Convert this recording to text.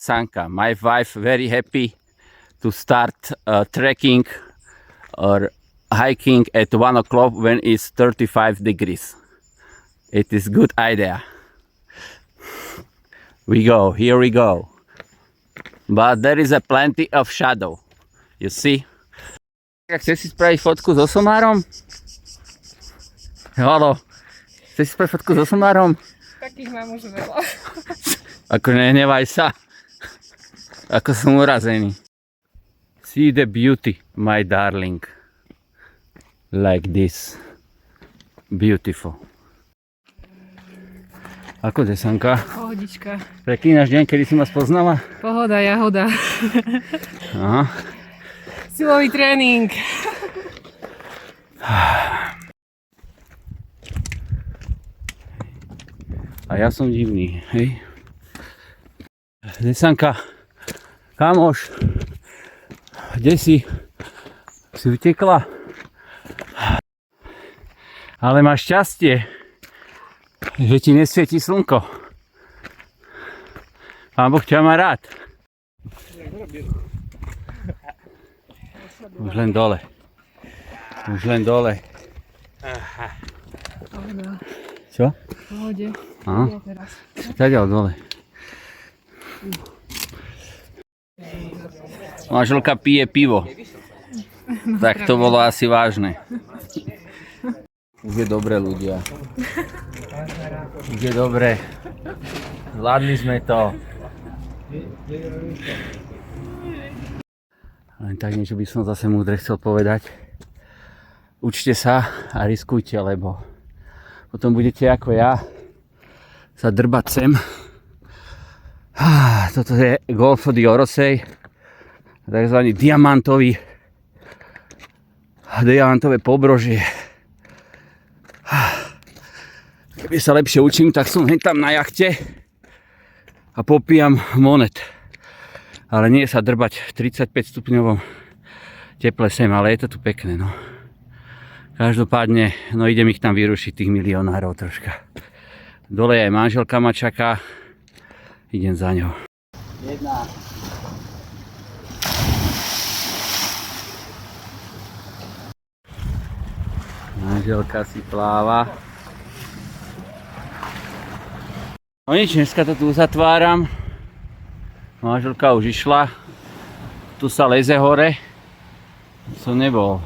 Sanka. My wife very happy to start trekking or hiking at 1 o'clock when it's 35 degrees. It is good idea. Here we go. But there is a plenty of shadow. You see? Chceš si spraviť fotku so somárom? Haló, chceš si spraviť fotku so somárom? Takých mám už veľa. Ako nehnevaj sa. Ako som urazený. See the beauty, my darling. Like this. Beautiful. Ako Desanka? Pohodička. Preklínaš deň, kedy si ma spoznala? Pohoda, jahoda. Aha. Silový tréning. A ja som divný, hej? Desanka, kamoš, kde si? Si utekla? Ale máš šťastie, že ti nesvieti slnko. Pán Boh ťa má rád. Už len dole. Už len dole. Pohoda. Čo? Pohode. Aha. Teraz. Taďal dole. Manželka pije pivo. Tak to bolo asi vážne. Už je dobre, ľudia. Už je dobre. Zvládli sme to. Len tak niečo by som zase múdre chcel povedať. Učte sa a riskujte, lebo potom budete ako ja sa drbať sem. Toto je Golfo di Orosei, takzvaný diamantové pobrožie. Keby sa lepšie učím, tak som hneď tam na jachte a popíjam monet. Ale nie sa drbať v 35 stupňovom teple sem, ale je to tu pekné, no. Každopádne, no idem ich tam vyrušiť, tých milionárov troška. Dole aj manželka ma čaká, idem za ňou. Jedna. Manželka si pláva. No nič, dneska to tu uzatváram. Manželka už išla. Tu sa leze hore. Som nebol.